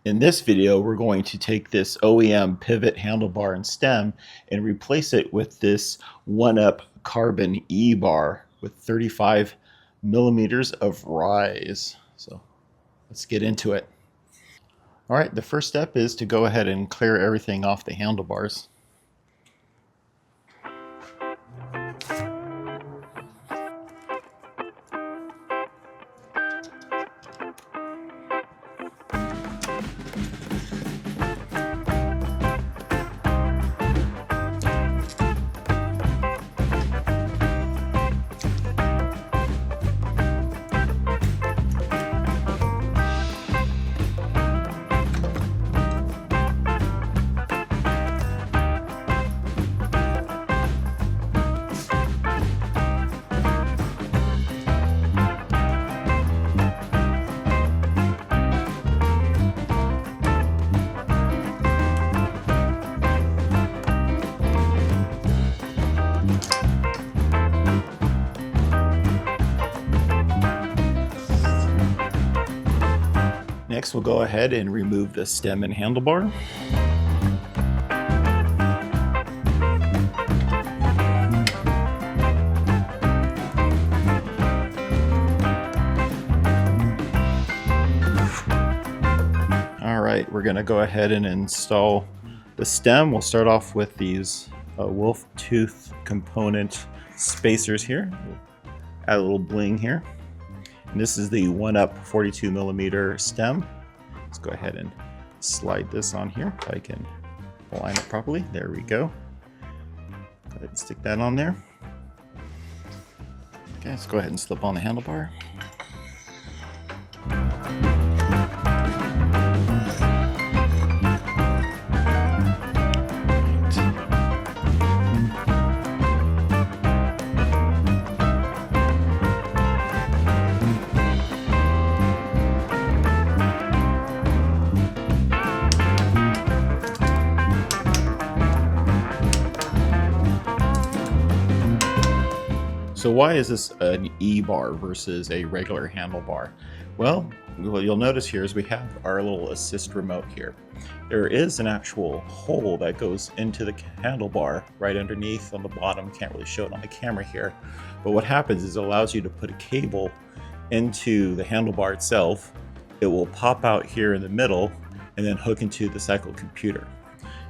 In this video, we're going to take this OEM pivot handlebar and stem and replace it with this OneUp Carbon E-Bar with 35 millimeters of rise. So let's get into it. All right, the first step is to go ahead and clear everything off the handlebars. Next, we'll go ahead and remove the stem and handlebar. All right, we're going to go ahead and install the stem. We'll start off with these wolf tooth component spacers here. We'll add a little bling here. And this is the OneUp 42 millimeter stem. Let's go ahead and slide this on here if I can align it properly. There we go. Go ahead and stick that on there. Okay, let's go ahead and slip on the handlebar. So why is this an E-bar versus a regular handlebar? Well, what you'll notice here is we have our little assist remote here. There is an actual hole that goes into the handlebar right underneath on the bottom. Can't really show it on the camera here. But what happens is it allows you to put a cable into the handlebar itself. It will pop out here in the middle and then hook into the cycle computer.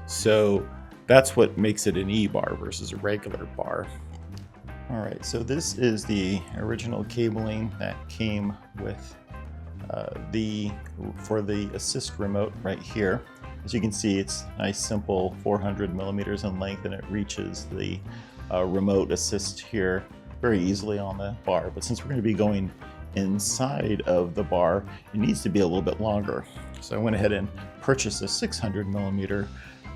So that's what makes it an E-bar versus a regular bar. All right, so this is the original cabling that came with for the assist remote right here. As you can see, it's nice, simple 400 millimeters in length, and it reaches the remote assist here very easily on the bar. But since we're going to be going inside of the bar, it needs to be a little bit longer. So I went ahead and purchased a 600 millimeter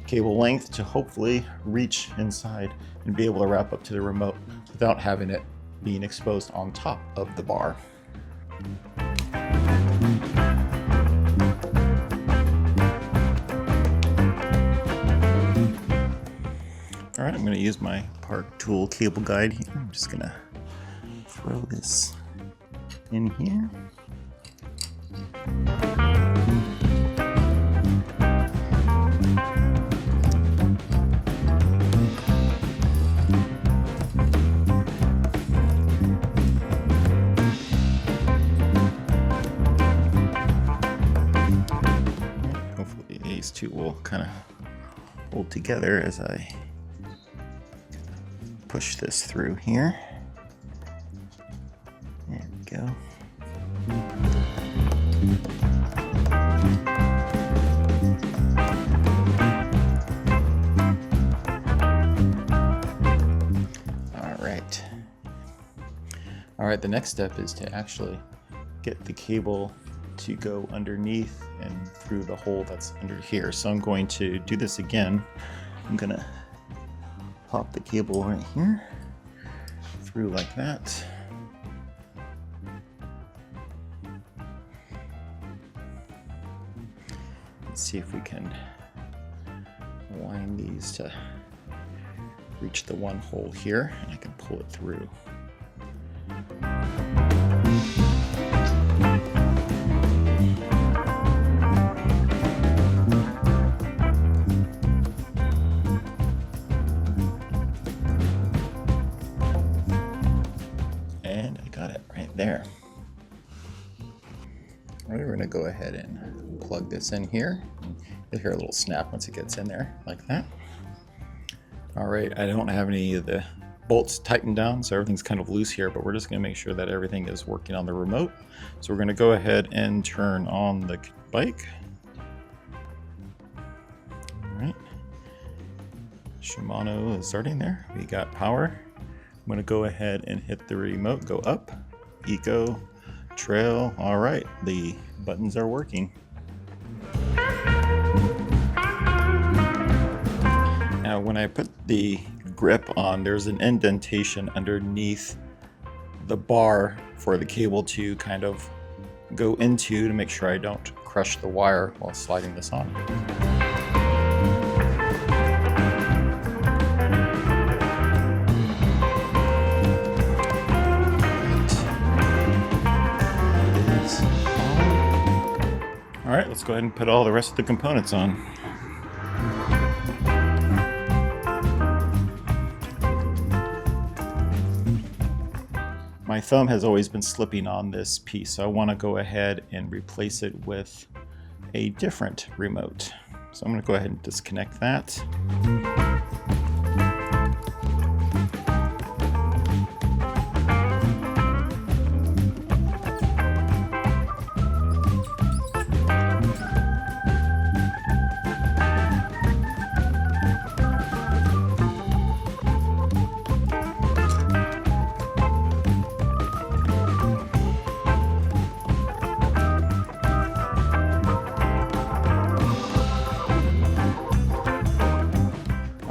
cable length to hopefully reach inside and be able to wrap up to the remote without having it being exposed on top of the bar. All right, I'm going to use my Park Tool cable guide here. I'm just going to throw this in here. Hopefully these two will kind of hold together as I push this through here. There we go. All right, the next step is to actually get the cable to go underneath and through the hole that's under here. So I'm going to do this again. I'm gonna pop the cable right here through like that. Let's see if we can line these to reach the one hole here, and I can pull it through. to go ahead and plug this in here. You'll hear a little snap once it gets in there, like that. All right, I don't have any of the bolts tightened down, so everything's kind of loose here, but we're just going to make sure that everything is working on the remote. So we're going to go ahead and turn on the bike. All right. Shimano is starting there. We got power. I'm going to go ahead and hit the remote, go up, eco, trail. All right, the buttons are working. Now when I put the grip on, there's an indentation underneath the bar for the cable to kind of go into to make sure I don't crush the wire while sliding this on. All right, let's go ahead and put all the rest of the components on. My thumb has always been slipping on this piece, so I want to go ahead and replace it with a different remote. So I'm going to go ahead and disconnect that.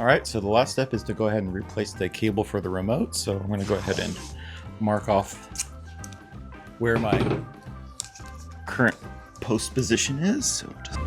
Alright, so the last step is to go ahead and replace the cable for the remote. So I'm going to go ahead and mark off where my current post position is. So just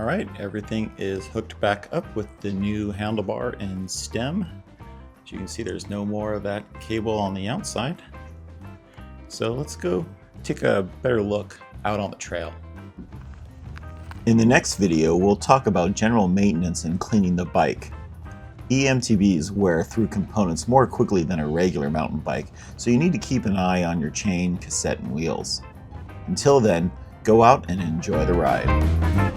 Alright, everything is hooked back up with the new handlebar and stem. As you can see, there's no more of that cable on the outside. So let's go take a better look out on the trail. In the next video, we'll talk about general maintenance and cleaning the bike. eMTBs wear through components more quickly than a regular mountain bike, so you need to keep an eye on your chain, cassette, and wheels. Until then, go out and enjoy the ride.